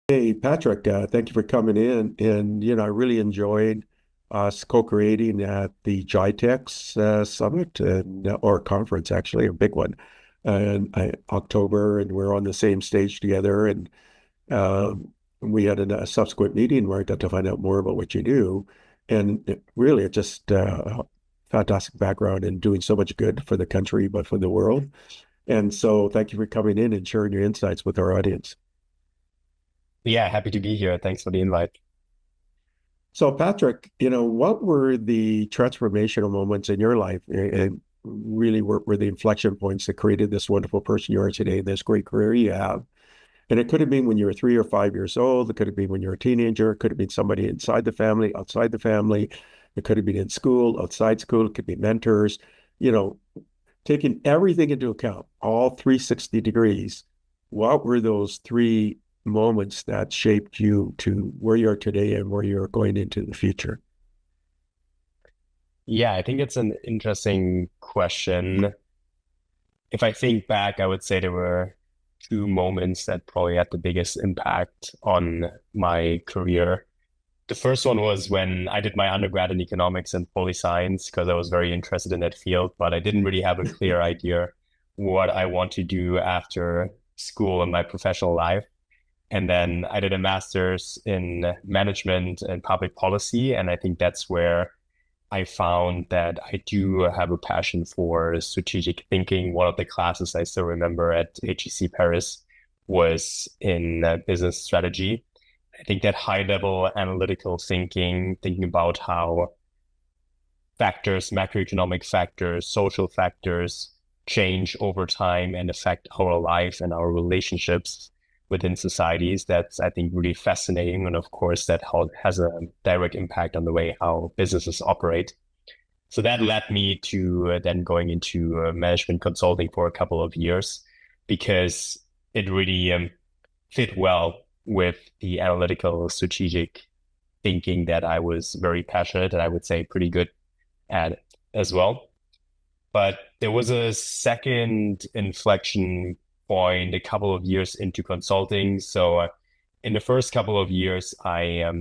Hey, Patrick, thank you for coming in. And, I really enjoyed us co-creating at the GITEX Summit or conference, actually, a big one, October, and we're on the same stage together. And we had a subsequent meeting where I got to find out more about what you do. And really, it's just a fantastic background and doing so much good for the country, but for the world. And so thank you for coming in and sharing your insights with our audience. Yeah, happy to be here. Thanks for the invite. So, Patrick, what were the transformational moments in your life and really were the inflection points that created this wonderful person you are today, this great career you have? And it could have been when you were 3 or 5 years old. It could have been when you were a teenager. It could have been somebody inside the family, outside the family. It could have been in school, outside school. It could be mentors. You know, taking everything into account, all 360 degrees, what were those three moments that shaped you to where you are today and where you're going into the future? Yeah, I think it's an interesting question. If I think back, I would say there were two moments that probably had the biggest impact on my career. The first one was when I did my undergrad in economics and poli science because I was very interested in that field, but I didn't really have a clear idea what I want to do after school and my professional life. And then I did a master's in management and public policy. And I think that's where I found that I do have a passion for strategic thinking. One of the classes I still remember at HEC Paris was in business strategy. I think that high level analytical thinking, thinking about how factors, macroeconomic factors, social factors change over time and affect our life and our relationships within societies. That's, I think, really fascinating. And of course, that has a direct impact on the way how businesses operate. So that led me to then going into management consulting for a couple of years because it really fit well with the analytical strategic thinking that I was very passionate and I would say pretty good at as well. But there was a second inflection point a couple of years into consulting. So in the first couple of years, I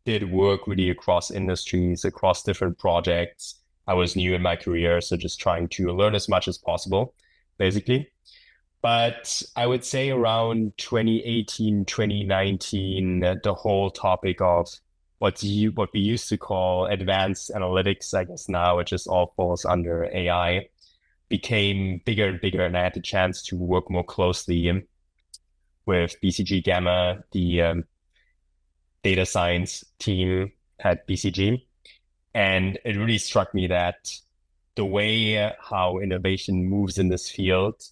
did work really across industries, across different projects. I was new in my career, so just trying to learn as much as possible, basically. But I would say around 2018, 2019, the whole topic of what we used to call advanced analytics, I guess now it just all falls under AI, became bigger and bigger, and I had the chance to work more closely with BCG Gamma, the data science team at BCG. And it really struck me that the way how innovation moves in this field,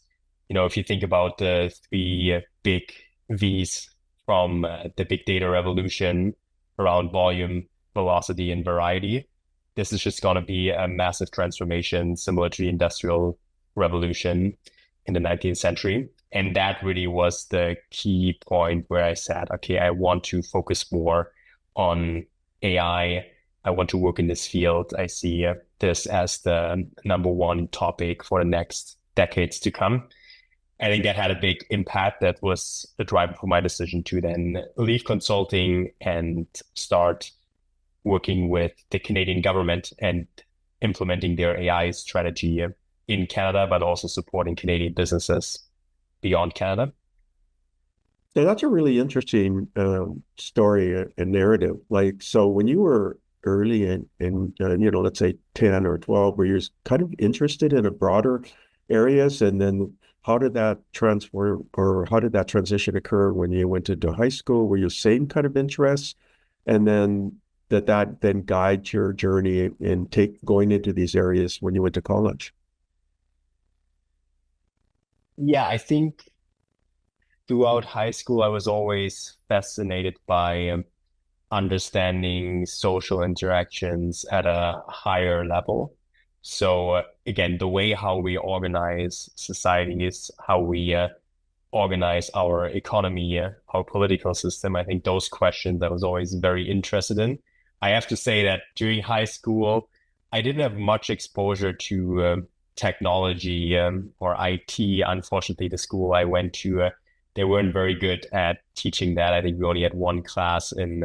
if you think about the three big V's from the big data revolution around volume, velocity, and variety, this is just going to be a massive transformation similar to the industrial revolution in the 19th century. And that really was the key point where I said, okay, I want to focus more on AI. I want to work in this field. I see this as the number one topic for the next decades to come. I think that had a big impact. That was the driver for my decision to then leave consulting and start working with the Canadian government and implementing their AI strategy in Canada, but also supporting Canadian businesses beyond Canada. Yeah, that's a really interesting story and narrative. Like, so when you were early let's say 10 or 12, were you kind of interested in a broader areas? And then how did that transfer or how did that transition occur when you went into high school? Were you same kind of interests? And then that then guide your journey in take going into these areas when you went to college? Yeah, I think throughout high school, I was always fascinated by understanding social interactions at a higher level. So again, the way how we organize societies, how we organize our economy, our political system, I think those questions I was always very interested in. I have to say that during high school, I didn't have much exposure to technology or IT. Unfortunately, the school I went to they weren't very good at teaching that. I think we only had one class in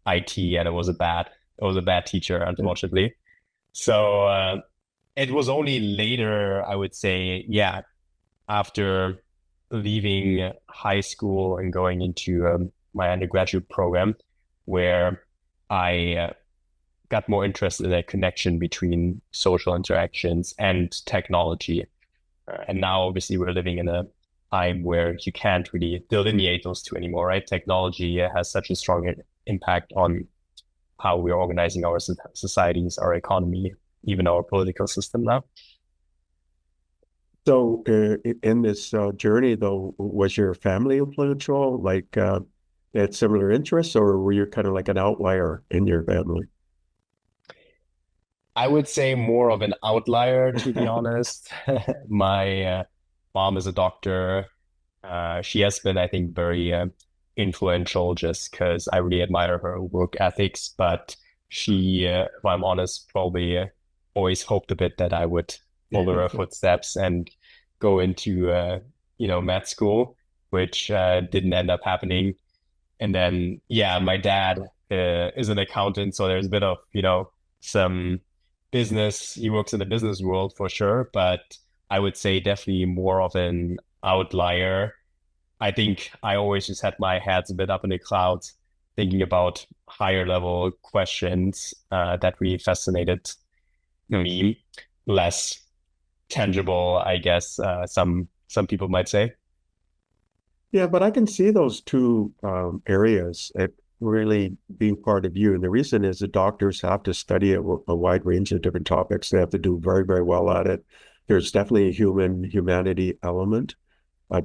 IT, and it was a bad teacher, unfortunately. So it was only later, I would say, yeah, after leaving high school and going into my undergraduate program, where I got more interested in a connection between social interactions and technology. And now, obviously, we're living in a time where you can't really delineate those two anymore, right? Technology has such a strong impact on how we're organizing our societies, our economy, even our political system now. So in this journey, though, was your family influential? Like they had similar interests, or were you kind of like an outlier in your family? I would say more of an outlier, to be honest. My mom is a doctor. She has been, I think, very influential just because I really admire her work ethics. But she, if I'm honest, probably always hoped a bit that I would follow her footsteps and go into, med school, which didn't end up happening. And then, yeah, my dad is an accountant, so there's a bit of, some business. He works in the business world for sure, but I would say definitely more of an outlier. I think I always just had my heads a bit up in the clouds, thinking about higher level questions that really fascinated me, less tangible, I guess. Some people might say. Yeah, but I can see those two areas really being part of you. And the reason is the doctors have to study a wide range of different topics. They have to do very, very well at it. There's definitely a humanity element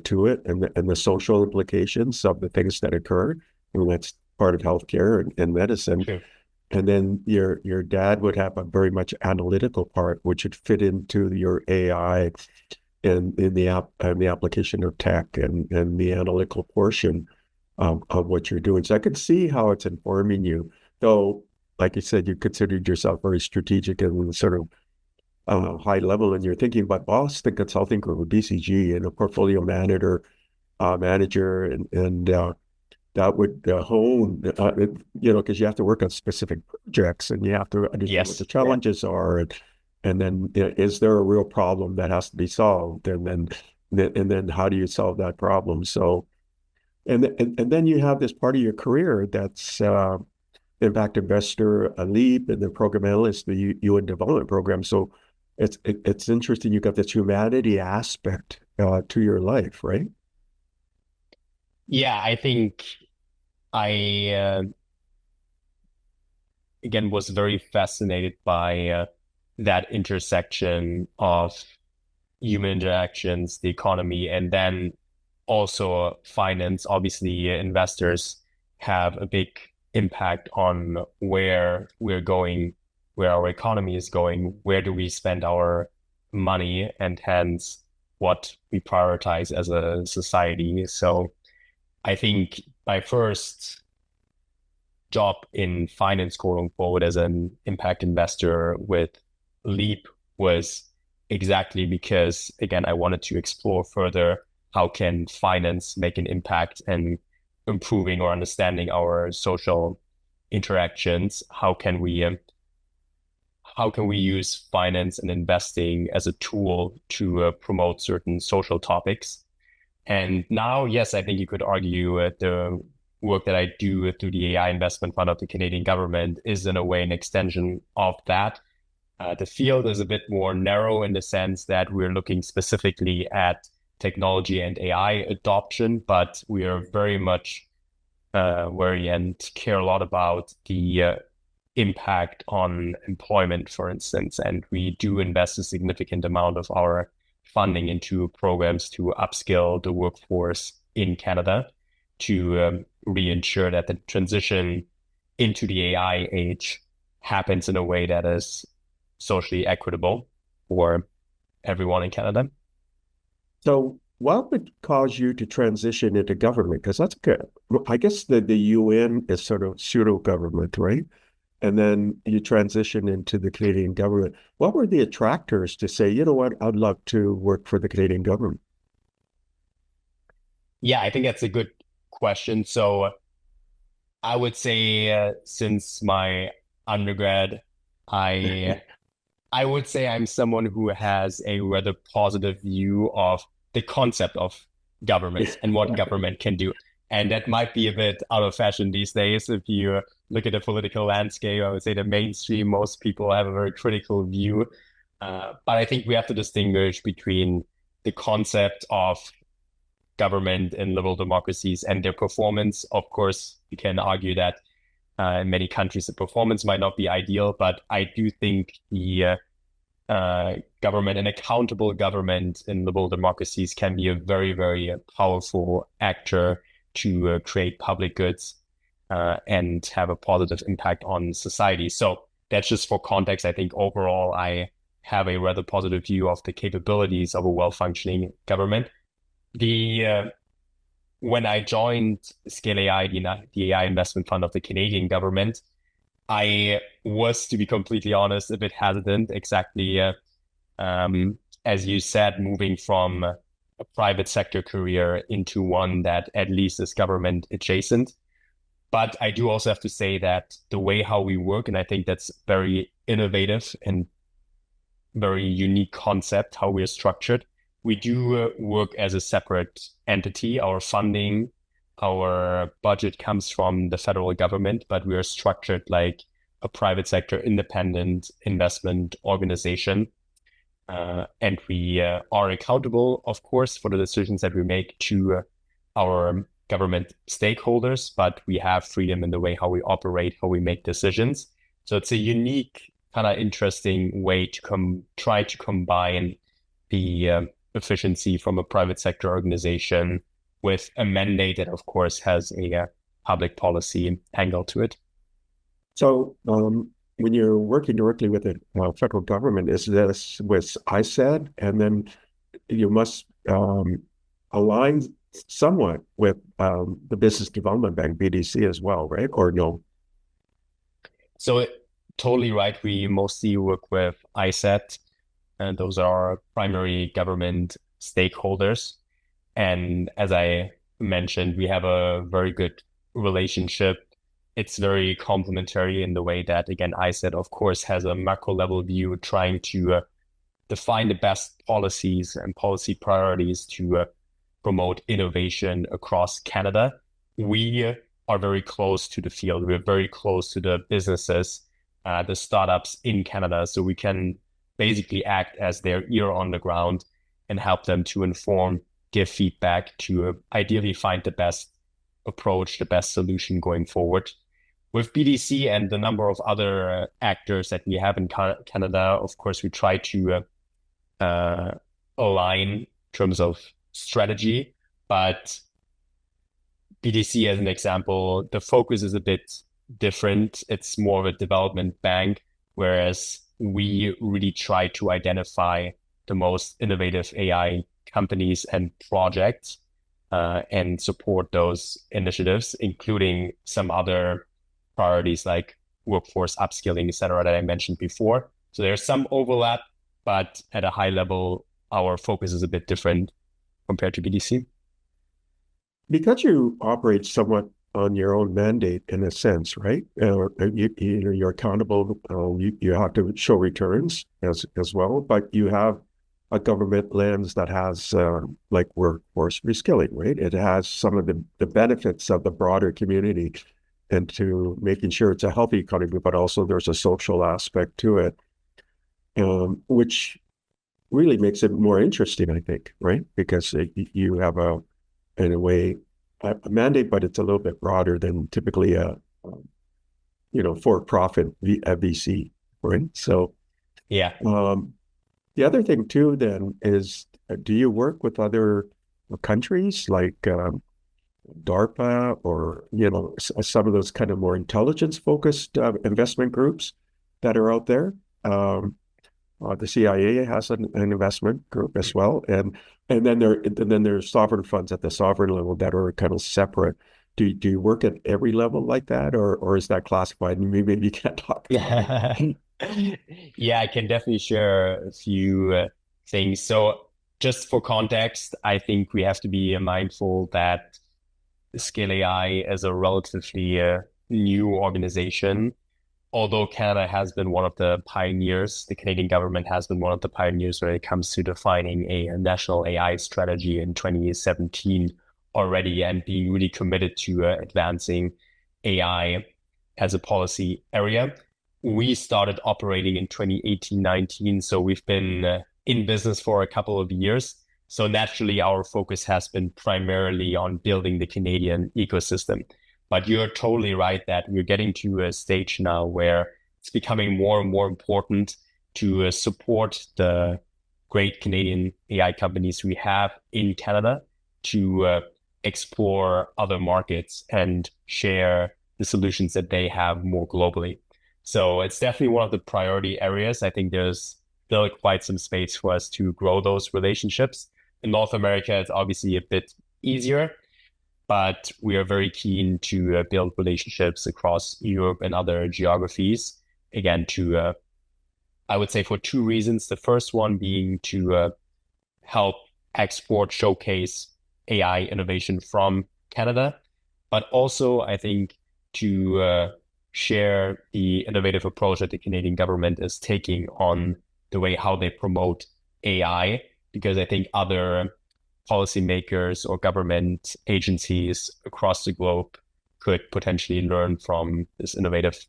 to it, and the social implications of the things that occur. I mean, that's part of healthcare and medicine. True. And then your dad would have a very much analytical part, which would fit into your AI and in the application of tech and the analytical portion of what you're doing. So I could see how it's informing you, though, like you said, you considered yourself very strategic and sort of high level, and you're thinking about Boston Consulting Group, BCG, and a portfolio manager, and that would hone, because you have to work on specific projects and you have to understand what Yes. the challenges are, and then is there a real problem that has to be solved, and then how do you solve that problem? So, and then you have this part of your career that's impact investor, a leap, and the program analyst, the UN development program. So it's interesting. You got this humanity aspect to your life, right? Yeah, I think I again was very fascinated by that intersection of human interactions, the economy, and then also finance. Obviously, investors have a big impact on where we're going, where our economy is going, where do we spend our money, and hence what we prioritize as a society. So I think my first job in finance, quote unquote, as an impact investor with Leap was exactly because, again, I wanted to explore further how can finance make an impact and improving or understanding our social interactions. How can we use finance and investing as a tool to promote certain social topics? And now, yes, I think you could argue the work that I do through the AI investment fund of the Canadian government is in a way an extension of that. The field is a bit more narrow in the sense that we're looking specifically at technology and AI adoption, but we are very much worry and care a lot about the impact on employment, for instance. And we do invest a significant amount of our funding into programs to upskill the workforce in Canada to re-ensure that the transition into the AI age happens in a way that is socially equitable for everyone in Canada. So what would cause you to transition into government? Because that's good. I guess the UN is sort of pseudo government, right? And then you transition into the Canadian government. What were the attractors to say, you know what, I'd love to work for the Canadian government? Yeah, I think that's a good question. So I would say since my undergrad, I I would say I'm someone who has a rather positive view of the concept of government and what government can do. And that might be a bit out of fashion these days. If you look at the political landscape, I would say the mainstream, most people have a very critical view. But I think we have to distinguish between the concept of government in liberal democracies and their performance. Of course, you can argue that in many countries the performance might not be ideal, but I do think the government, an accountable government in liberal democracies, can be a very, very powerful actor to create public goods and have a positive impact on society. So that's just for context. I think overall, I have a rather positive view of the capabilities of a well-functioning government. The When I joined Scale AI, the AI investment fund of the Canadian government, I was, to be completely honest, a bit hesitant. Exactly, as you said, moving from a private sector career into one that at least is government adjacent. But I do also have to say that the way how we work, and I think that's very innovative and very unique concept, how we're structured. We do work as a separate entity. Our funding, our budget comes from the federal government, but we are structured like a private sector independent investment organization. And we are accountable, of course, for the decisions that we make to our government stakeholders, but we have freedom in the way how we operate, how we make decisions. So it's a unique, kind of interesting way to try to combine the efficiency from a private sector organization with a mandate that, of course, has a public policy angle to it. So, when you're working directly with the federal government, is this with ISED, and then you must align somewhat with the Business Development Bank, BDC, as well, right? Or no? So totally right. We mostly work with ISED, and those are our primary government stakeholders. And as I mentioned, we have a very good relationship. It's very complementary in the way that, again, ISED, of course, has a macro level view, trying to define the best policies and policy priorities to promote innovation across Canada. We are very close to the field. We're very close to the businesses, the startups in Canada. So we can basically act as their ear on the ground and help them to inform, give feedback, to ideally find the best approach, the best solution going forward. With BDC and the number of other actors that we have in Canada, of course, we try to align in terms of strategy. But BDC, as an example, the focus is a bit different. It's more of a development bank, whereas we really try to identify the most innovative AI companies and projects and support those initiatives, including some other priorities like workforce upskilling, et cetera, that I mentioned before. So there's some overlap, but at a high level, our focus is a bit different compared to BDC. Because you operate somewhat on your own mandate in a sense, right? You're accountable. You have to show returns as well, but you have a government lens that has like workforce reskilling, right? It has some of the benefits of the broader community and to making sure it's a healthy economy, but also there's a social aspect to it, which really makes it more interesting, I think, right? Because you have in a way, a mandate, but it's a little bit broader than typically a for-profit VC, right? So, Yeah. The other thing too, then, is do you work with other countries like DARPA or some of those kind of more intelligence-focused investment groups that are out there? The CIA has an investment group as well, and then there's sovereign funds at the sovereign level that are kind of separate. Do you work at every level like that, or is that classified? And maybe you can't talk about it. Yeah, I can definitely share a few things. So just for context, I think we have to be mindful that Scale AI is a relatively new organization. Although Canada has been one of the pioneers, the Canadian government has been one of the pioneers when it comes to defining a national AI strategy in 2017 already, and being really committed to advancing AI as a policy area. We started operating in 2018-19, so we've been in business for a couple of years. So naturally, our focus has been primarily on building the Canadian ecosystem. But you're totally right that we're getting to a stage now where it's becoming more and more important to support the great Canadian AI companies we have in Canada to explore other markets and share the solutions that they have more globally. So it's definitely one of the priority areas. I think there's still quite some space for us to grow those relationships. In North America, it's obviously a bit easier, but we are very keen to build relationships across Europe and other geographies. Again, I would say for two reasons. The first one being to help export, showcase AI innovation from Canada, but also I think to share the innovative approach that the Canadian government is taking on the way how they promote AI, because I think other policymakers or government agencies across the globe could potentially learn from this innovative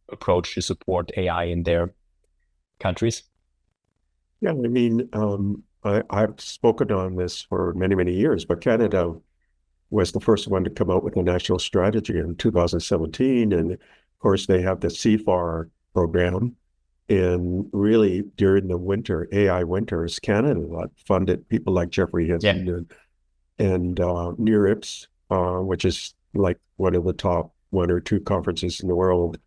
approach to support AI in their countries. Yeah, I mean, I've spoken on this for many, many years, but Canada was the first one to come out with a national strategy in 2017. And of course, they have the CFAR program. And really, during the winter, AI winters, Canada funded people like Jeffrey Hinton and NeurIPS, which is like one of the top one or two conferences in the world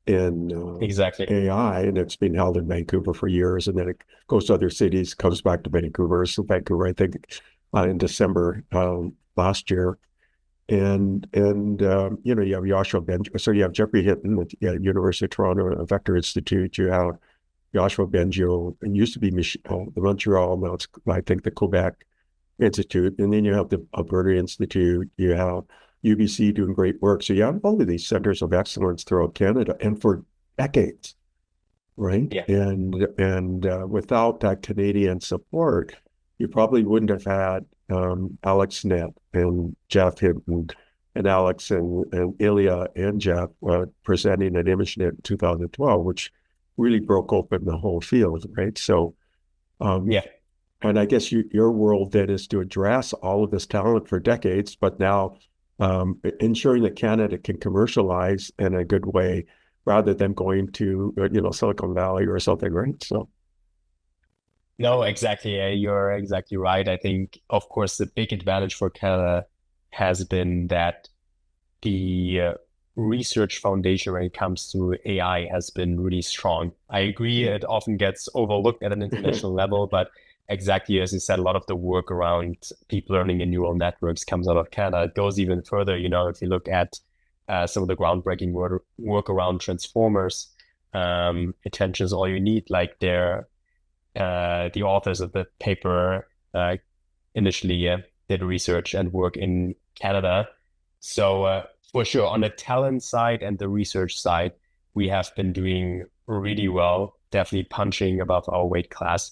in Exactly. AI, and it's been held in Vancouver for years, and then it goes to other cities, comes back to Vancouver. So Vancouver, I think, in December last year. And you know, you have Joshua Bengio. So you have Jeffrey Hinton at University of Toronto Vector Institute. You have Joshua Bengio, and used to be the Montreal, now it's, I think, the Quebec Institute. And then you have the Alberta Institute. You have UBC doing great work. So you have all of these centers of excellence throughout Canada, and for decades, right? Yeah. And without that Canadian support, you probably wouldn't have had Alex Net and Jeff Hinton and Alex and Ilya and Jeff presenting at ImageNet in 2012, which really broke open the whole field, right? So, Yeah. and I guess your world then is to address all of this talent for decades, but now ensuring that Canada can commercialize in a good way rather than going to, you know, Silicon Valley or something, right? So. No, exactly. You're exactly right. I think, of course, the big advantage for Canada has been that the research foundation when it comes to AI has been really strong. I agree, it often gets overlooked at an international level, but exactly as you said, a lot of the work around deep learning and neural networks comes out of Canada. It goes even further, you know, if you look at some of the groundbreaking work around transformers, attention is all you need, like the authors of the paper initially did research and work in Canada. So for sure, on the talent side and the research side, we have been doing really well, definitely punching above our weight class,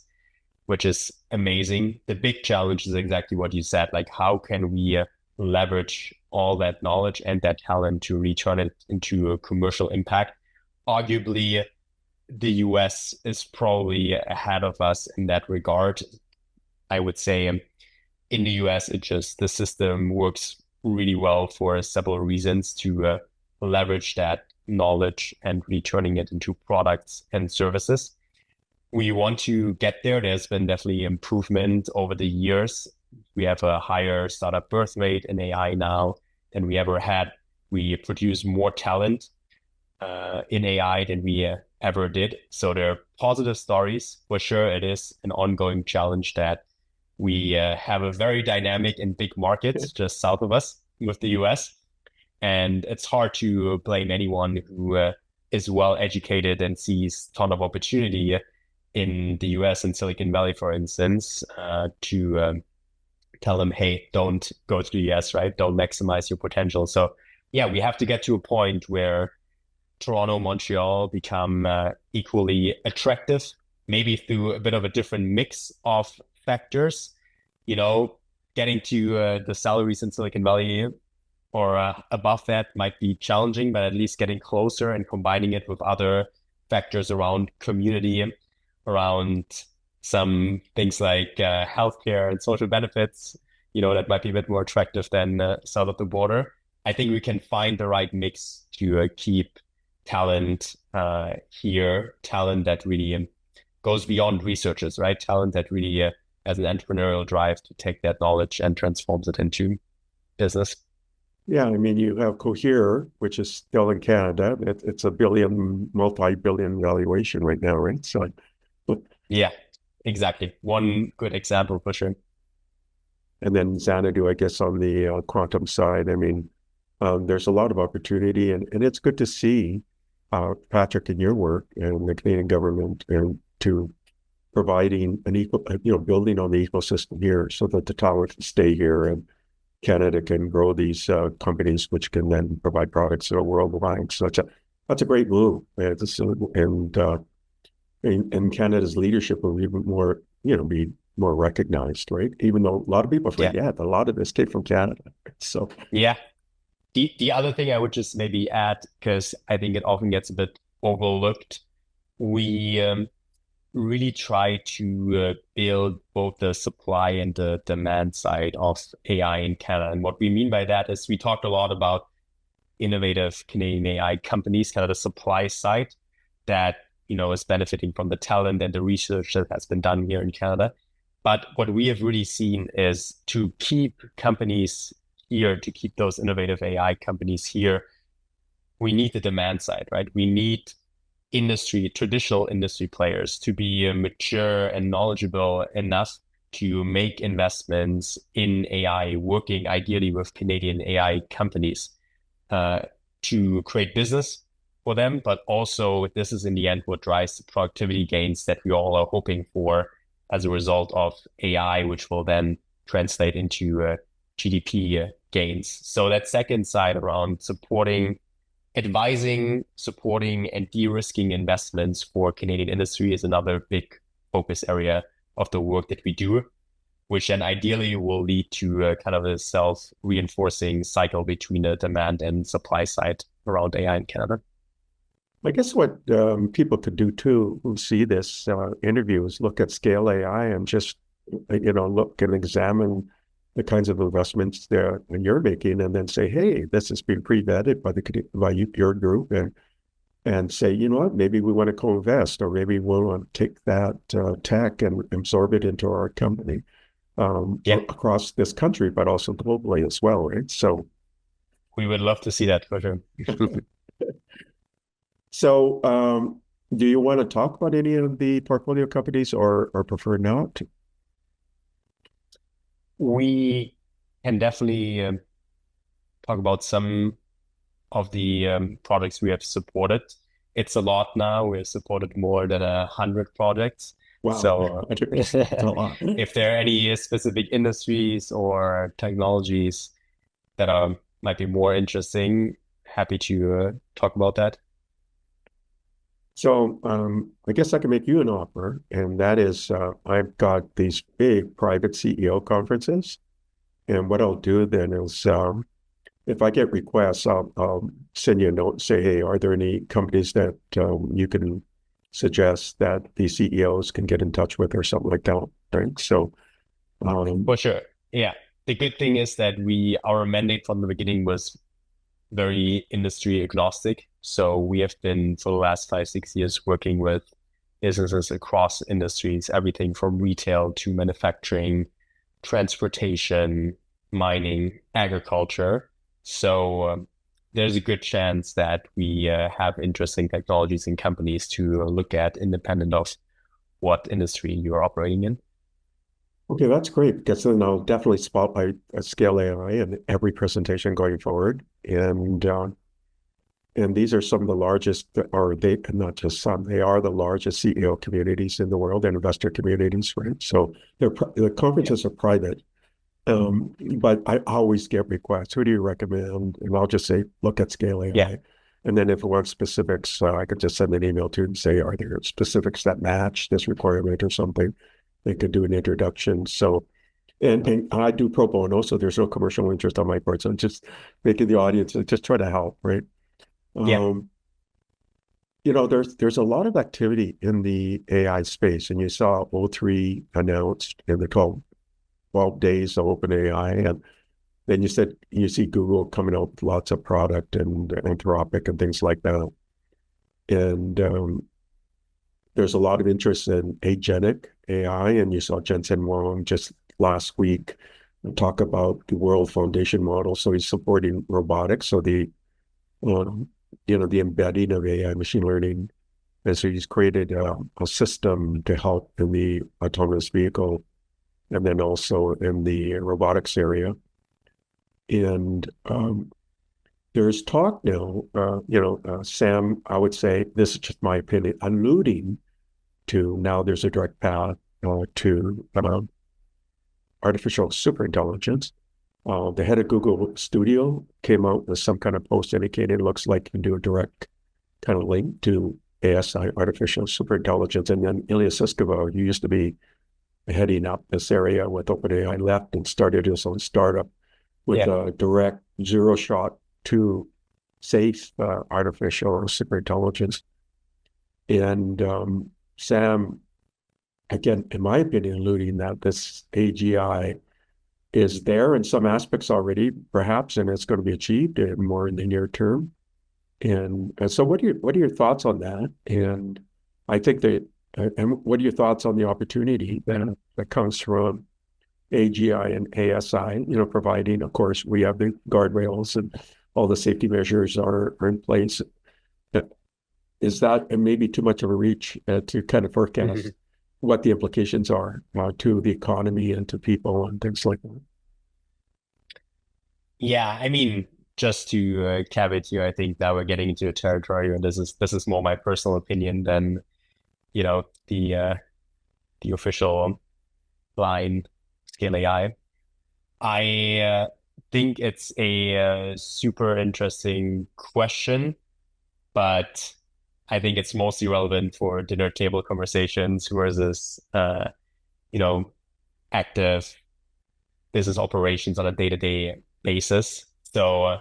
which is amazing. The big challenge is exactly what you said, like how can we leverage all that knowledge and that talent to return it into a commercial impact? Arguably, the US is probably ahead of us in that regard. I would say in the US, the system works really well for several reasons to leverage that knowledge and returning it into products and services. We want to get there. There's been definitely improvement over the years. We have a higher startup birth rate in AI now than we ever had. We produce more talent in AI than we ever did. So there are positive stories. For sure, it is an ongoing challenge that we have a very dynamic and big market just south of us with the US. And it's hard to blame anyone who is well educated and sees a ton of opportunity in the US and Silicon Valley, for instance, to tell them, hey, don't go to the US, right? Don't maximize your potential. So yeah, we have to get to a point where Toronto, Montreal become equally attractive, maybe through a bit of a different mix of factors. You know, getting to the salaries in Silicon Valley or above that might be challenging, but at least getting closer and combining it with other factors around community, around some things like healthcare and social benefits, that might be a bit more attractive than south of the border. I think we can find the right mix to keep talent here, talent that really goes beyond researchers, right? Talent that really has an entrepreneurial drive to take that knowledge and transforms it into business. Yeah, I mean, you have Cohere, which is still in Canada. It's a multi-billion valuation right now, right? So, yeah, exactly. One good example for sure. And then Xanadu, I guess, on the quantum side. I mean, there's a lot of opportunity, and it's good to see, Patrick, in your work and the Canadian government and to providing an equal, building on the ecosystem here so that the talent can stay here and Canada can grow these companies, which can then provide products that are worldwide. So that's a great move. And Canada's leadership will be more recognized, right? Even though a lot of people forget, a lot of this came from Canada. So yeah. The other thing I would just maybe add, because I think it often gets a bit overlooked, we really try to build both the supply and the demand side of AI in Canada. And what we mean by that is we talked a lot about innovative Canadian AI companies, kind of the supply side that, is benefiting from the talent and the research that has been done here in Canada. But what we have really seen is to keep companies here, to keep those innovative AI companies here, we need the demand side, right? We need traditional industry players to be mature and knowledgeable enough to make investments in AI, working ideally with Canadian AI companies to create business for them. But also, this is in the end what drives the productivity gains that we all are hoping for as a result of AI, which will then translate into GDP gains. So that second side around advising, supporting, and de-risking investments for Canadian industry is another big focus area of the work that we do, which then ideally will lead to kind of a self-reinforcing cycle between the demand and supply side around AI in Canada. I guess what people could do too, who see this interview, is look at Scale AI and just, look and examine the kinds of investments that you're making, and then say, hey, this has been pre-vetted by your group, and say, you know what, maybe we want to co-invest, or maybe we want to take that tech and absorb it into our company across this country, but also globally as well, right? So we would love to see that for sure. So do you want to talk about any of the portfolio companies or prefer not? We can definitely talk about some of the projects we have supported. It's a lot now. We've supported more than 100 projects. Wow. So if there are any specific industries or technologies that might be more interesting, happy to talk about that. So I guess I can make you an offer, and that is I've got these big private CEO conferences, and what I'll do then is if I get requests, I'll send you a note and say, hey, are there any companies that you can suggest that the CEOs can get in touch with or something like that, right? So for sure. Yeah. The good thing is that our mandate from the beginning was very industry agnostic. So we have been, for the last 5-6 years, working with businesses across industries, everything from retail to manufacturing, transportation, mining, agriculture. So there's a good chance that we have interesting technologies and companies to look at independent of what industry you're operating in. Okay, that's great, because then I'll definitely spotlight Scale AI in every presentation going forward. And and these are some of the largest, or they not just some, they are the largest CEO communities in the world and investor communities, right? So the conferences are private, but I always get requests. Who do you recommend? And I'll just say, look at Scale AI. Yeah. And then if it wants specifics, I could just send an email to and say, are there specifics that match this requirement or something? They could do an introduction. So, and I do pro bono, so there's no commercial interest on my part. So I'm just making the audience just try to help, right? Yeah. There's a lot of activity in the AI space, and you saw O3 announced in the 12 days of OpenAI, and then you see Google coming out with lots of product and Anthropic and things like that. And there's a lot of interest in agentic AI, and you saw Jensen Huang just last week talk about the World Foundation model. So he's supporting robotics, so the embedding of AI machine learning. And so he's created a system to help in the autonomous vehicle and then also in the robotics area. And there's talk now, Sam, I would say, this is just my opinion, alluding to now there's a direct path to artificial superintelligence. The head of Google Studio came out with some kind of post indicating it looks like you can do a direct kind of link to ASI, artificial superintelligence. And then Ilya Sutskever, who used to be heading up this area with OpenAI, left and started his own startup with a direct zero shot to safe artificial superintelligence. And Sam, again, in my opinion, alluding that this AGI is there in some aspects already, perhaps, and it's going to be achieved more in the near term. And so what are your thoughts on that? And I think and what are your thoughts on the opportunity that comes from AGI and ASI, providing, of course, we have the guardrails and all the safety measures are in place. Is that maybe too much of a reach to kind of forecast what the implications are to the economy and to people and things like that? Yeah, I mean, just to caveat here, I think that we're getting into a territory, and this is more my personal opinion than the official line Scale AI. I think it's a super interesting question, but I think it's mostly relevant for dinner table conversations versus active business operations on a day-to-day basis. So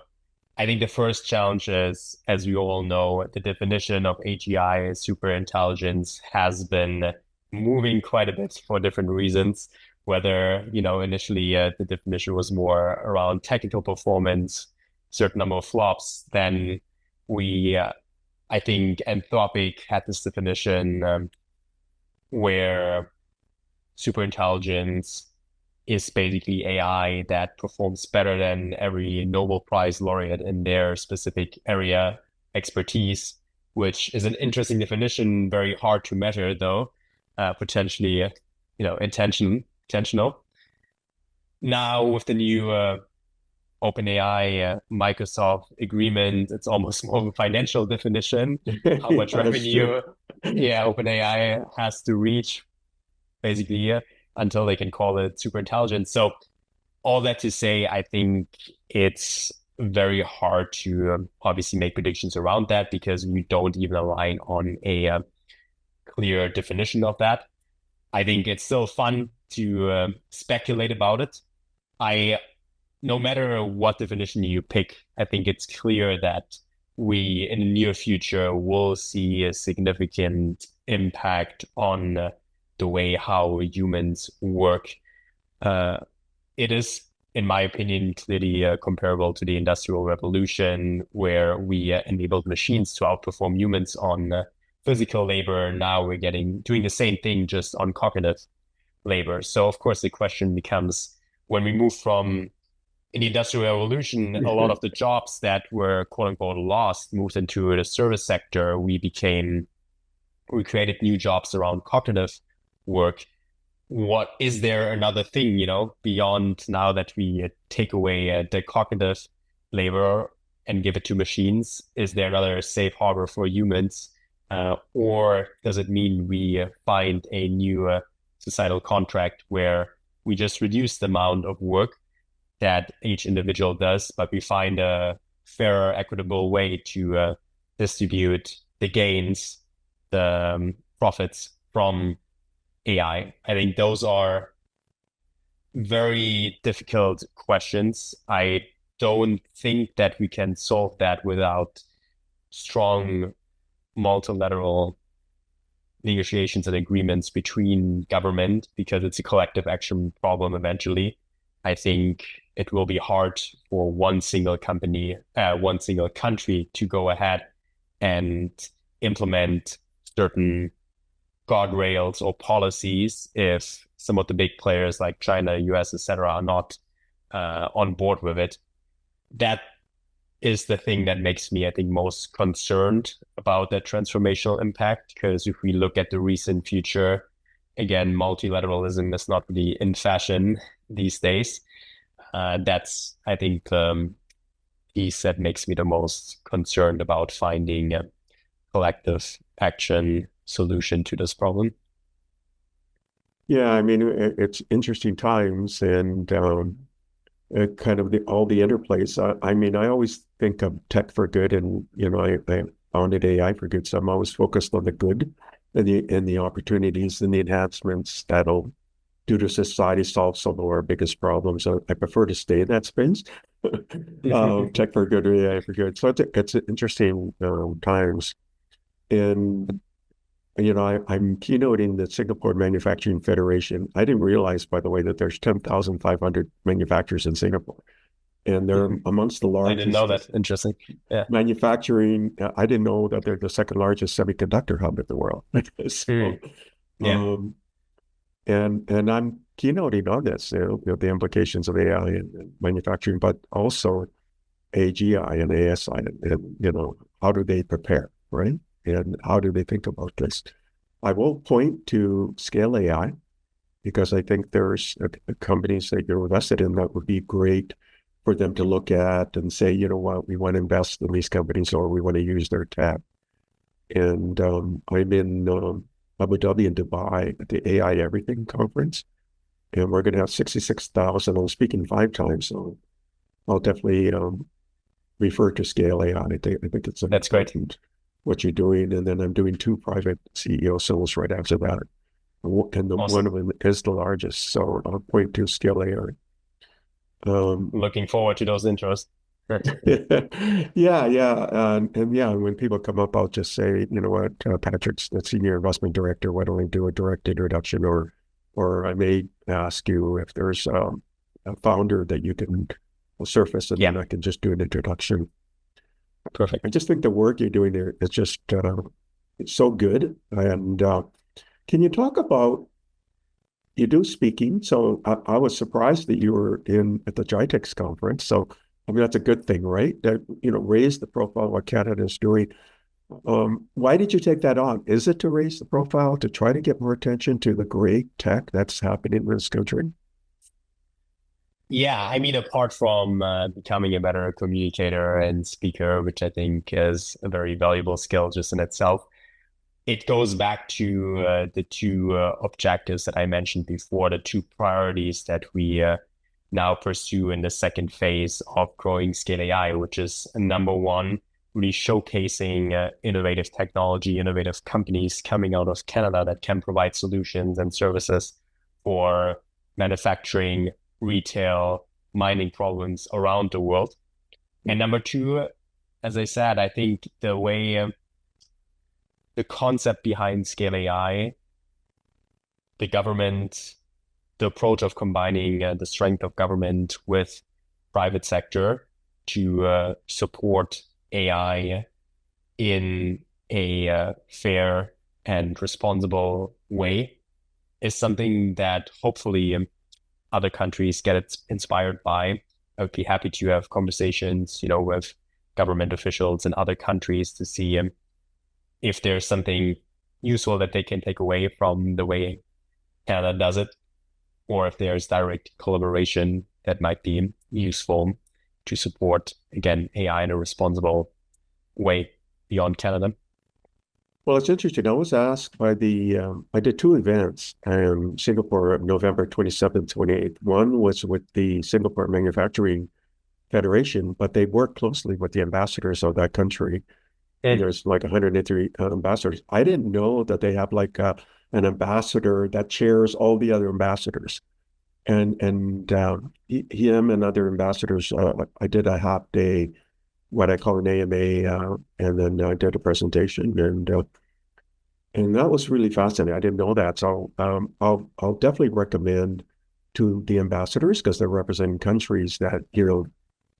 I think the first challenge is, as we all know, the definition of AGI, superintelligence, has been moving quite a bit for different reasons. Whether, initially the definition was more around technical performance, certain number of flops, then I think Anthropic had this definition where superintelligence is basically AI that performs better than every Nobel Prize laureate in their specific area expertise, which is an interesting definition, very hard to measure though, potentially, intentional. Now with the new OpenAI, Microsoft agreement, it's almost more of a financial definition, how much revenue OpenAI has to reach basically until they can call it superintelligence. So all that to say, I think it's very hard to obviously make predictions around that because we don't even align on a clear definition of that. I think it's still fun to speculate about it. No matter what definition you pick, I think it's clear that we, in the near future, will see a significant impact on the way how humans work. It is, in my opinion, clearly comparable to the Industrial Revolution, where we enabled machines to outperform humans on physical labor. Now we're doing the same thing, just on cognitive labor. So, of course, the question becomes, when we move from in the Industrial Revolution, a lot of the jobs that were quote unquote lost moved into the service sector. We created new jobs around cognitive work. What is there another thing, beyond now that we take away the cognitive labor? and give it to machines? Is there another safe harbor for humans? Or does it mean we find a new societal contract where we just reduce the amount of work that each individual does, but we find a fairer, equitable way to distribute the gains, the profits from AI? I think those are very difficult questions. I don't think that we can solve that without strong multilateral negotiations and agreements between government, because it's a collective action problem eventually. I think it will be hard for one single country to go ahead and implement certain guardrails or policies if some of the big players like China, US, etc. are not on board with it. That is the thing that makes me, I think, most concerned about that transformational impact, because if we look at the recent future, again, multilateralism is not really in fashion these days. That's, I think, the piece that makes me the most concerned about finding a collective action solution to this problem. Yeah, I mean, it's interesting times, and kind of all the interplays. I mean, I always think of tech for good, and I founded AI for good. So I'm always focused on the good and the opportunities and the enhancements that'll do to society, solve some of our biggest problems. I prefer to stay in that space. Tech for good, AI for good. So it's interesting times, and I'm keynoting the Singapore Manufacturing Federation. I didn't realize, by the way, that there's 10,500 manufacturers in Singapore, and they're amongst the largest. I didn't know that. Interesting. Yeah. Manufacturing. I didn't know that they're the second largest semiconductor hub in the world. So, yeah. And I'm keynoting on this, the implications of AI and manufacturing, but also AGI and ASI, and how do they prepare, right? And how do they think about this? I will point to Scale AI, because I think there's companies that you're invested in that would be great for them to look at and say, you know what, we want to invest in these companies, or we want to use their tech. And I'm in Abu Dhabi and Dubai at the AI Everything conference, and we're going to have 66,000. I'm speaking 5 times, so I'll definitely refer to Scale AI. I think it's that's great. What you're doing, and then I'm doing 2 private CEO solos right after that, and awesome. One of them is the largest. So I'll point to Scale AI. Looking forward to those intros. yeah, and yeah, when people come up, I'll just say, you know what, Patrick's the senior investment director. Why don't we do a direct introduction, or I may ask you if there's a founder that you can surface, and then I can just do an introduction. Perfect. I just think the work you're doing there is just it's so good. And can you talk about, you do speaking, so I was surprised that you were at the GITEX conference. So I mean, that's a good thing, right? That raise the profile of what Canada is doing. Why did you take that on? Is it to raise the profile, to try to get more attention to the great tech that's happening in this country? Yeah, I mean, apart from becoming a better communicator and speaker, which I think is a very valuable skill just in itself, it goes back to the 2 objectives that I mentioned before, the 2 priorities that we now pursue in the second phase of growing Scale AI, which is number 1, really showcasing innovative technology, innovative companies coming out of Canada that can provide solutions and services for manufacturing, retail, mining problems around the world. And number 2, as I said, I think the way, the concept behind Scale AI, the government, the approach of combining the strength of government with private sector to support AI in a fair and responsible way is something that hopefully other countries get inspired by. I would be happy to have conversations, with government officials in other countries to see if there's something useful that they can take away from the way Canada does it, or if there's direct collaboration that might be useful. to support, again, AI in a responsible way beyond Canada? Well, it's interesting. I was asked by I did two events in Singapore, November 27th, 28th. One was with the Singapore Manufacturing Federation, but they work closely with the ambassadors of that country. And Mm. there's like 103 ambassadors. I didn't know that they have like an ambassador that chairs all the other ambassadors. And him and other ambassadors, I did a half day, what I call an AMA, and then I did a presentation, and that was really fascinating. I didn't know that, so I'll definitely recommend to the ambassadors because they're representing countries that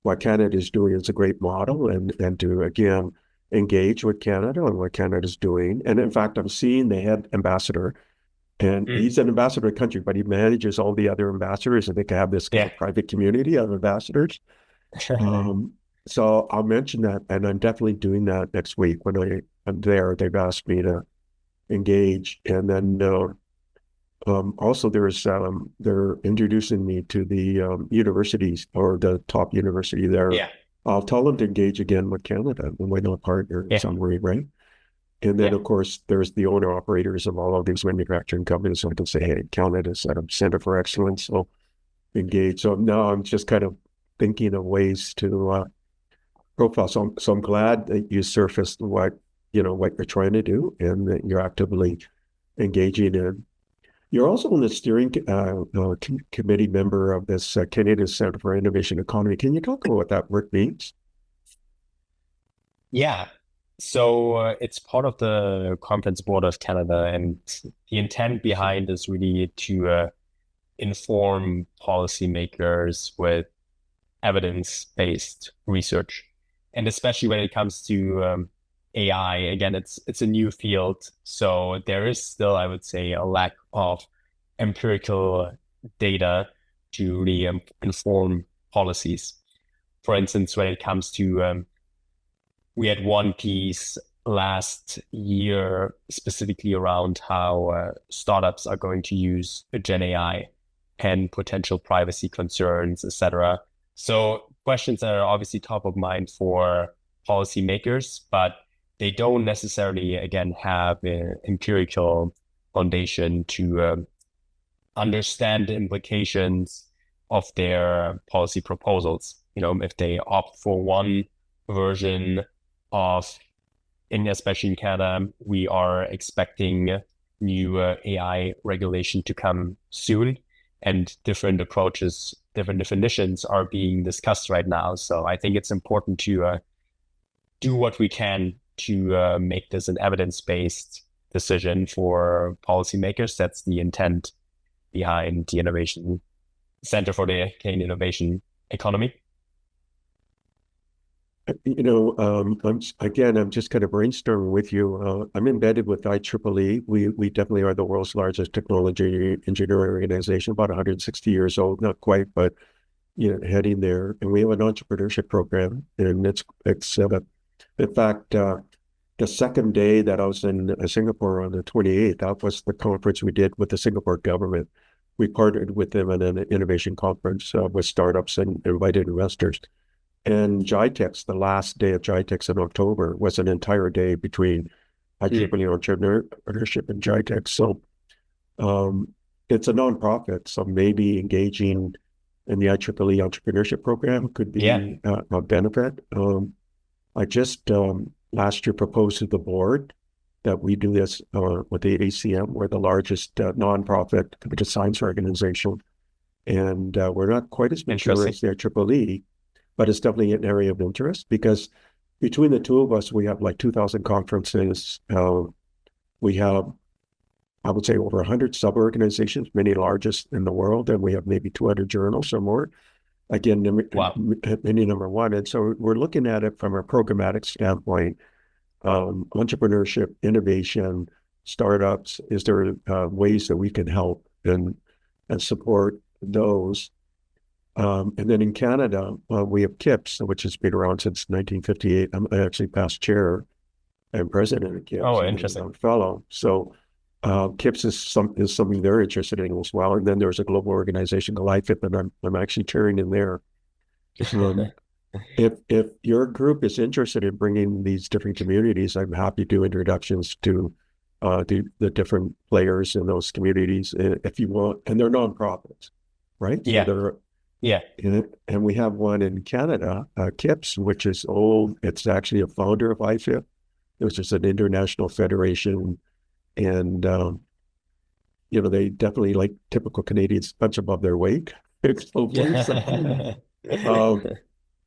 what Canada is doing is a great model, and to again engage with Canada and what Canada is doing. And in fact, I'm seeing the head ambassador, and Mm. he's an ambassador country, but he manages all the other ambassadors, and they can have this kind Yeah. of private community of ambassadors. Um, so I'll mention that, and I'm definitely doing that next week when I'm there. They've asked me to engage, and then also they're introducing me to the universities or the top university there. Yeah. I'll tell them to engage again with Canada and we're not partner in Yeah. some way, right? And then, Yeah. of course, there's the owner operators of all of these manufacturing companies. So I can say, hey, Canada's at a center for excellence. So engage. So now I'm just kind of thinking of ways to profile. So I'm glad that you surfaced what you're trying to do and that you're actively engaging in. You're also on the steering committee member of this Canadian Center for Innovation Economy. Can you talk about what that work means? Yeah. So it's part of the Conference Board of Canada, and the intent behind is really to inform policymakers with evidence-based research. And especially when it comes to AI, again, it's a new field. So there is still, I would say, a lack of empirical data to really inform policies. For instance, when it comes to we had one piece last year specifically around how startups are going to use Gen AI and potential privacy concerns, etc. So questions that are obviously top of mind for policymakers, but they don't necessarily, again, have an empirical foundation to understand the implications of their policy proposals. If they opt for one version of, and especially in Canada, we are expecting new AI regulation to come soon, and different approaches, different definitions are being discussed right now. So I think it's important to do what we can to make this an evidence-based decision for policymakers. That's the intent behind the Innovation Center for the Canadian Innovation Economy. I'm just kind of brainstorming with you. I'm embedded with IEEE. We definitely are the world's largest technology engineering organization, about 160 years old, not quite, but heading there. And we have an entrepreneurship program, and it's in fact, the second day that I was in Singapore on the 28th, that was the conference we did with the Singapore government. We partnered with them in an innovation conference with startups and invited investors. And GITEX, the last day of GITEX in October, was an entire day between IEEE entrepreneurship and GITEX. So it's a nonprofit, so maybe engaging in the IEEE entrepreneurship program could be a benefit. I just last year proposed to the board that we do this with the ACM. We're the largest nonprofit computer science organization, and we're not quite as mature as the IEEE, but it's definitely an area of interest because between the two of us, we have like 2,000 conferences. We have, I would say, over 100 sub-organizations, many largest in the world, and we have maybe 200 journals or more. Again, many number one. And so we're looking at it from a programmatic standpoint, entrepreneurship, innovation, startups. Is there ways that we can help and support those? And then in Canada, we have KIPS, which has been around since 1958. I'm actually past chair and president of KIPS. Oh, interesting. Fellow. So KIPS is something they're interested in as well. And then there's a global organization, the LIFIP, and I'm actually chairing in there. If your group is interested in bringing these different communities, I'm happy to do introductions to the different players in those communities if you want. And they're nonprofits, right? So Yeah, they're yeah. and we have one in Canada, KIPS, which is old. It's actually a founder of IFIP, which is an international federation, and they definitely, like typical Canadians, punch above their weight globally. Um,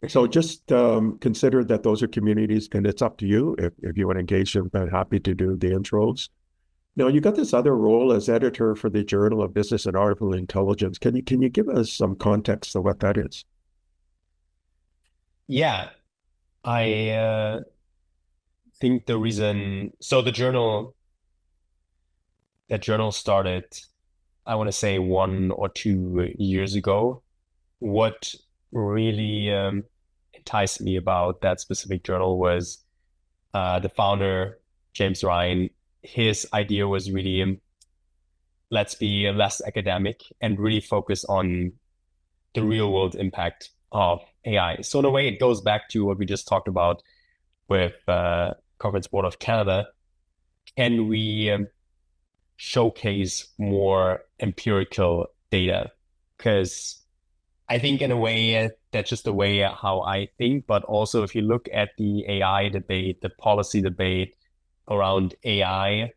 so just consider that those are communities, and it's up to you if you want to engage them. I'm happy to do the intros. Now, you got this other role as editor for the Journal of Business and Artificial Intelligence. Can you give us some context of what that is? Yeah, I think the reason, so that journal started, I want to say 1 or 2 years ago. What really enticed me about that specific journal was the founder, James Ryan. His idea was really let's be less academic and really focus on the real world impact of AI. So in a way, it goes back to what we just talked about with Conference Board of Canada. Can we showcase more empirical data? Because I think in a way that's just the way how I think, but also if you look at the AI debate, the policy debate around AI,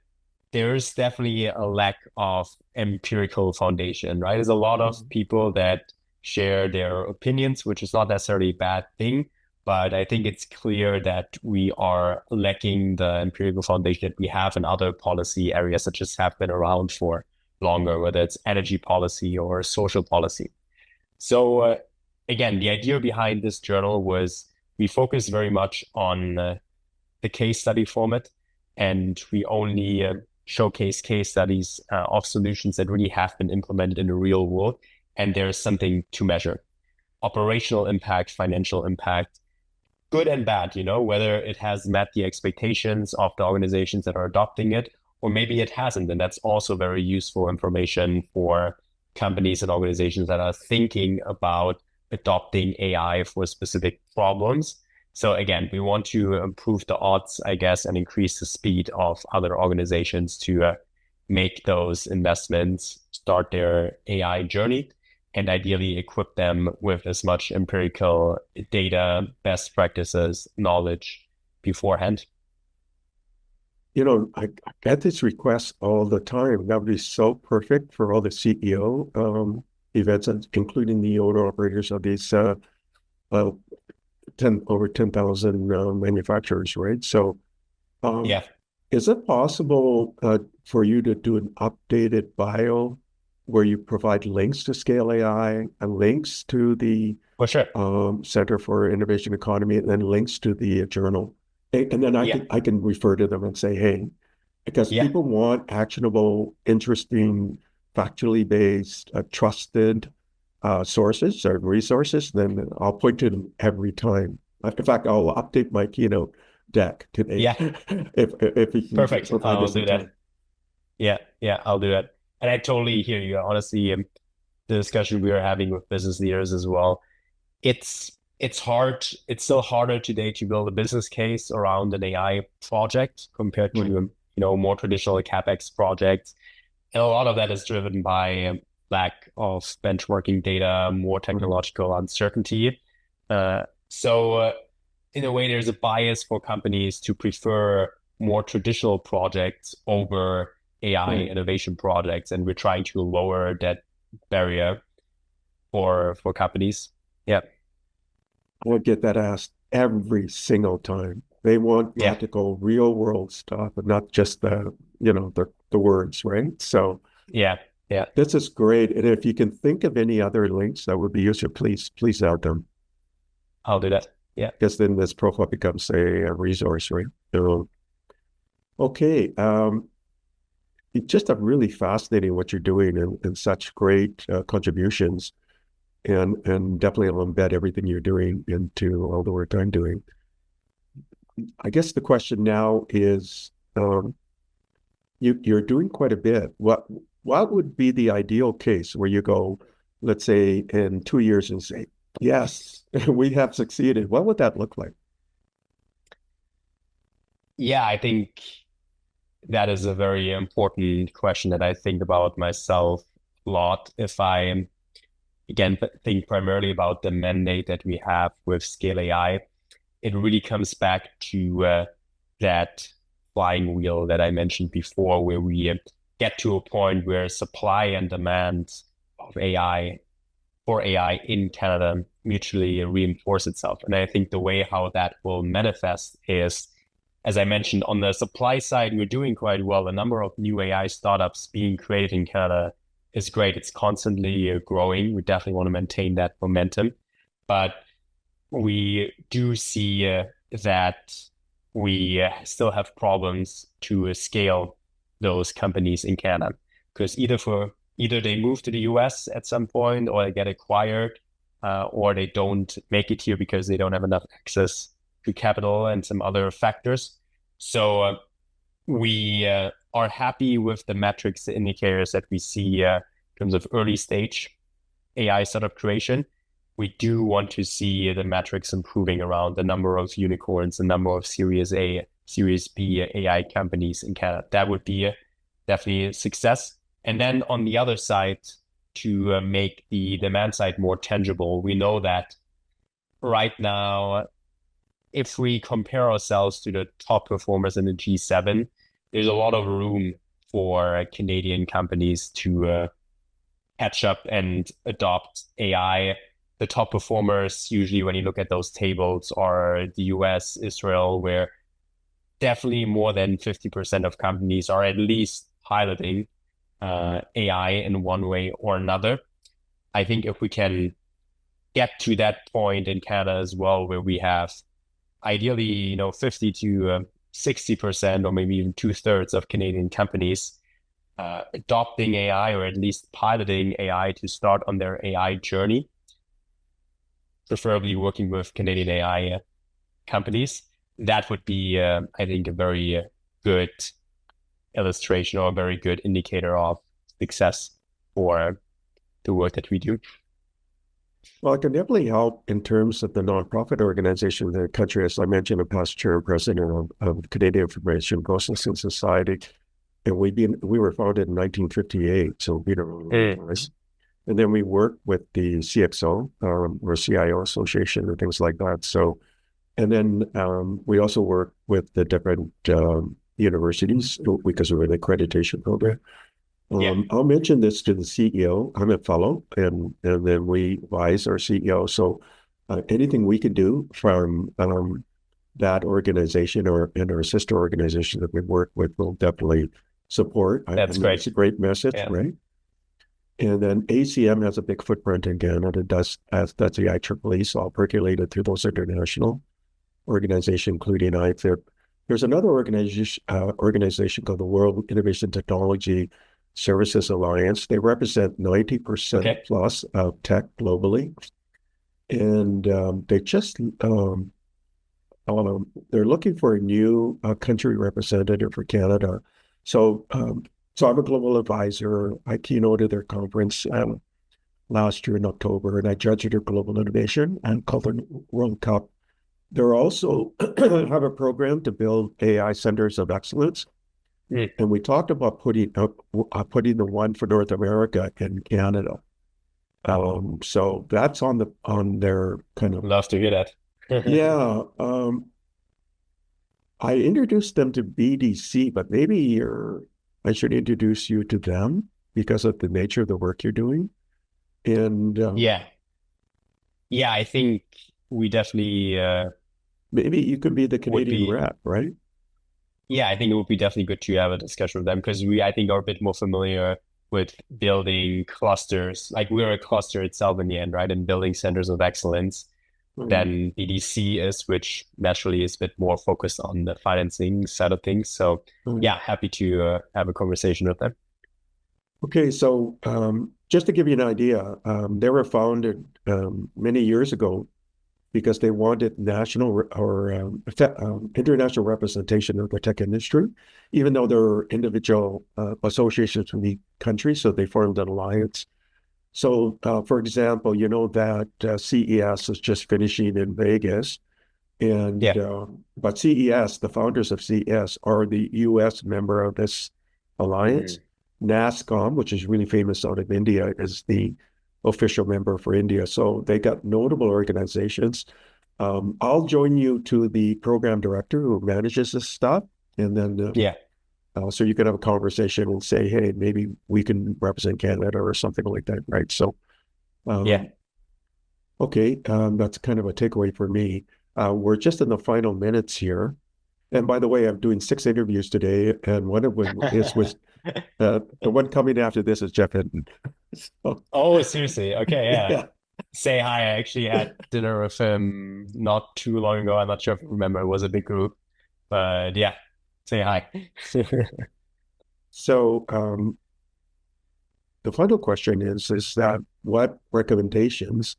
there's definitely a lack of empirical foundation, right? There's a lot of people that share their opinions, which is not necessarily a bad thing, but I think it's clear that we are lacking the empirical foundation that we have in other policy areas that just have been around for longer, whether it's energy policy or social policy. So again, the idea behind this journal was we focus very much on the case study format, and we only showcase case studies of solutions that really have been implemented in the real world, and there's something to measure. Operational impact, financial impact, good and bad, whether it has met the expectations of the organizations that are adopting it, or maybe it hasn't. And that's also very useful information for companies and organizations that are thinking about adopting AI for specific problems. So again, we want to improve the odds, I guess, and increase the speed of other organizations to make those investments, start their AI journey, and ideally equip them with as much empirical data, best practices, knowledge beforehand. I get this request all the time. That would be so perfect for all the CEO events, including the owner operators of these well, over 10,000 manufacturers, right? So Yeah, is it possible for you to do an updated bio where you provide links to Scale AI and links to the for sure. Center for Innovation Economy, and then links to the journal? And then Yeah, I can refer to them and say, hey, because yeah, people want actionable, interesting, factually based, trusted sources or resources, then I'll point to them every time. In fact, I'll update my keynote deck today yeah. if you can Perfect. provide me I'll some do time. that. Yeah, yeah, I'll do that. And I totally hear you. Honestly, the discussion we are having with business leaders as well, it's hard. It's still harder today to build a business case around an AI project compared to Right. more traditional CapEx projects. And a lot of that is driven by lack of benchmarking data, more Right. technological uncertainty. So in a way, there's a bias for companies to prefer more traditional projects over AI Right. innovation projects, and we're trying to lower that barrier for companies. Yeah, I get that asked every single time. They want yeah, practical, real world stuff, and not just the words, right? So yeah, yeah. this is great. And if you can think of any other links that would be useful, please add them. I'll do that. Yeah, Because then this profile becomes a resource, right? So, okay. It's just a really fascinating what you're doing, and such great contributions. And definitely I'll embed everything you're doing into all the work I'm doing. I guess the question now is, you're doing quite a bit. What would be the ideal case where you go, let's say in 2 years, and say, Yes, we have succeeded. What would that look like? Yeah, I think that is a very important question that I think about myself a lot. If I, again, think primarily about the mandate that we have with Scale AI, it really comes back to that flying wheel that I mentioned before, where we get to a point where supply and demand of AI for AI in Canada mutually reinforce itself. And I think the way how that will manifest is, as I mentioned, on the supply side, we're doing quite well. The number of new AI startups being created in Canada is great. It's constantly growing. We definitely want to maintain that momentum. But we do see that we still have problems to scale those companies in Canada, because either they move to the US at some point, or they get acquired, or they don't make it here because they don't have enough access to capital and some other factors. So we are happy with the metrics, the indicators that we see in terms of early stage AI startup creation. We do want to see the metrics improving around the number of unicorns, the number of Series A, Series B AI companies in Canada. That would be definitely a success. And then on the other side, to make the demand side more tangible, we know that right now, if we compare ourselves to the top performers in the G7, there's a lot of room for Canadian companies to catch up and adopt AI. The top performers, usually when you look at those tables, are the US, Israel, where definitely more than 50% of companies are at least piloting AI in one way or another. I think if we can get to that point in Canada as well, where we have ideally, 50 to 60%, or maybe even 2/3 of Canadian companies adopting AI, or at least piloting AI to start on their AI journey, preferably working with Canadian AI companies, that would be, I think, a very good illustration, or a very good indicator of success for the work that we do. Well, it can definitely help in terms of the nonprofit organization in the country. As I mentioned, I'm past chair and president of Canadian Information Processing Society, and we were founded in 1958, so we've been around a long time. And then we work with the CXO or CIO Association and things like that. So, and then we also work with the different universities because we're an accreditation program. I'll mention this to the CEO. I'm a fellow, and then we advise our CEO. So anything we can do from that organization and our sister organization that we work with, we'll definitely support. That's great. It's a great message, right? And then ACM has a big footprint in Canada. That's the IEEE, so I'll percolate it through those international organizations, including IFIP. There's another organization called the World Innovation Technology Services Alliance. They represent 90% plus of tech globally. And they just, they're looking for a new country representative for Canada. So I'm a global advisor. I keynoted their conference last year in October, and I judged their global innovation and called the World Cup. They're also have a program to build AI centers of excellence. And we talked about putting the one for North America in Canada. So that's on their kind of. Love to hear that. Yeah. I introduced them to BDC, but maybe I should introduce you to them because of the nature of the work you're doing. And yeah, I think we definitely maybe you could be the Canadian rep, right? Yeah, I think it would be definitely good to have a discussion with them, because we, I think, are a bit more familiar with building clusters. Like, we're a cluster itself in the end, right? And building centers of excellence than BDC is, which naturally is a bit more focused on the financing side of things. So yeah, happy to have a conversation with them. Okay, so just to give you an idea, they were founded many years ago because they wanted national or international representation of the tech industry, even though there are individual associations from the country. So they formed an alliance. So, for example, you know that CES is just finishing in Vegas, and Yeah. but CES, the founders of CES, are the U.S. member of this alliance. Hmm. NASSCOM, which is really famous out of India, is the official member for India. So they got notable organizations. I'll join you to the program director who manages this stuff, and then Yeah. so you can have a conversation and say, hey, maybe we can represent Canada or something like that, right? So, Yeah. um, okay, that's kind of a takeaway for me. We're just in the final minutes here. And by the way, I'm doing 6 interviews today, and one of them is with the one coming after this is Jeff Hinton. So, Oh, seriously. Okay, yeah. yeah. Say hi. I actually had dinner with him not too long ago. I'm not sure if you remember. It was a big group, but yeah, say hi. So the final question is that what recommendations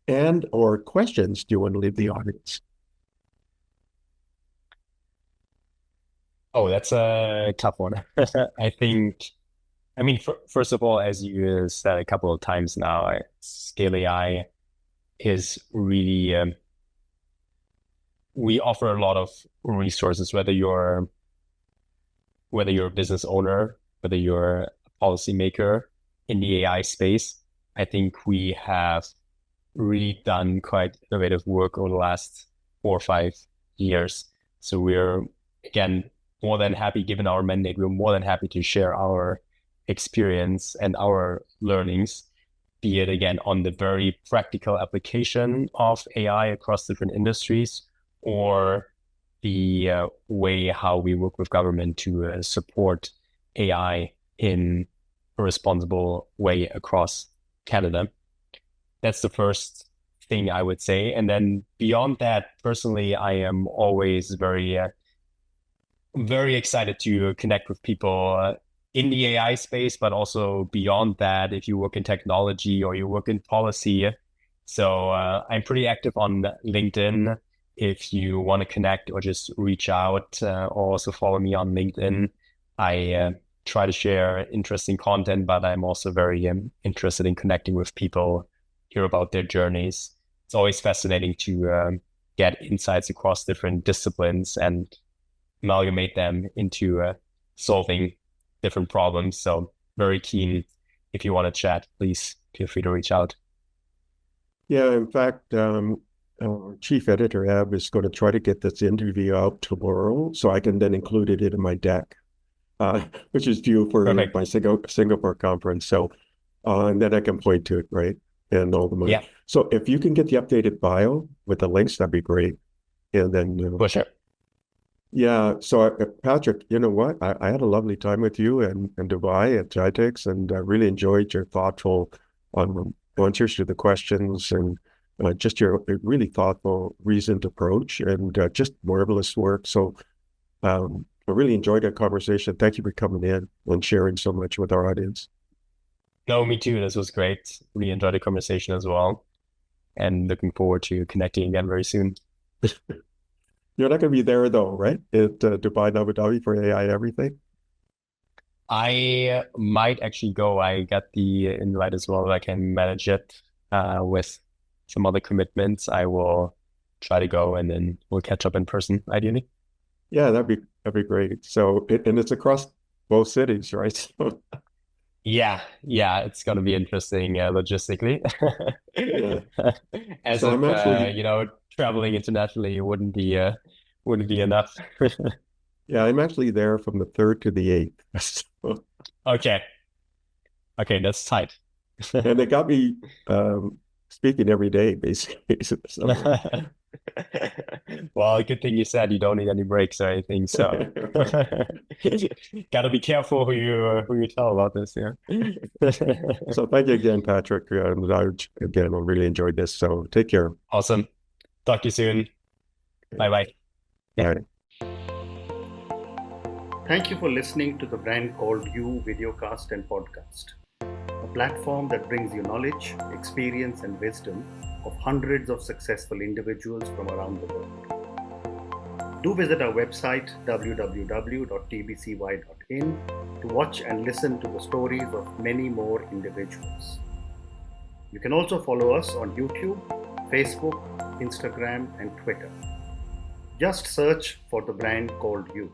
and or questions do you want to leave the audience? Oh, that's a tough one. I think, I mean, first of all, as you said a couple of times now, Scale AI is really, we offer a lot of resources, whether you're a business owner, whether you're a policymaker in the AI space. I think we have really done quite innovative work over the last 4 or 5 years. So we're, again, more than happy, given our mandate, we're more than happy to share our experience and our learnings, be it again on the very practical application of AI across different industries, or the way how we work with government to support AI in a responsible way across Canada. That's the first thing I would say. And then beyond that, personally, I am always very excited to connect with people in the AI space, but also beyond that, if you work in technology or you work in policy. So I'm pretty active on LinkedIn. If you want to connect or just reach out, or also follow me on LinkedIn, I try to share interesting content, but I'm also very interested in connecting with people, hear about their journeys. It's always fascinating to get insights across different disciplines and amalgamate them into solving different problems. So very keen. If you want to chat, please feel free to reach out. Yeah, in fact, our chief editor, Ab, is going to try to get this interview out tomorrow so I can then include it in my deck, which is due for Perfect. my Singapore conference. So, and then I can point to it, right? And all the money. Yeah, So if you can get the updated bio with the links, that'd be great. And then, for sure. yeah. So Patrick, you know what? I had a lovely time with you in Dubai at GITEX, and I really enjoyed your thoughtful answers to the questions and just your really thoughtful, reasoned approach and just marvelous work. So I really enjoyed that conversation. Thank you for coming in and sharing so much with our audience. No, me too. This was great. Really enjoyed the conversation as well. And looking forward to connecting again very soon. You're not going to be there though, right? At Dubai and Abu Dhabi for AI everything. I might actually go. I got the invite as well. I can manage it with some other commitments. I will try to go and then we'll catch up in person, ideally. Yeah, that'd be great. So and it's across both cities, right? So, Yeah, it's going to be interesting logistically. yeah. As So if I'm actually traveling internationally wouldn't be enough. yeah, I'm actually there from the 3rd to the 8th. So, Okay, okay, that's tight. and they got me speaking every day, basically. So, Well, good thing you said you don't need any breaks or anything, so gotta be careful who you tell about this, yeah. so thank you again, Patrick. And again, I really enjoyed this. So take care. Awesome. Talk to you soon. Bye bye. All Yeah. right. Thank you for listening to the brand called You Videocast and Podcast, a platform that brings you knowledge, experience, and wisdom of hundreds of successful individuals from around the world. Do visit our website www.tbcy.in to watch and listen to the stories of many more individuals. You can also follow us on YouTube, Facebook, Instagram, and Twitter. Just search for the brand called You.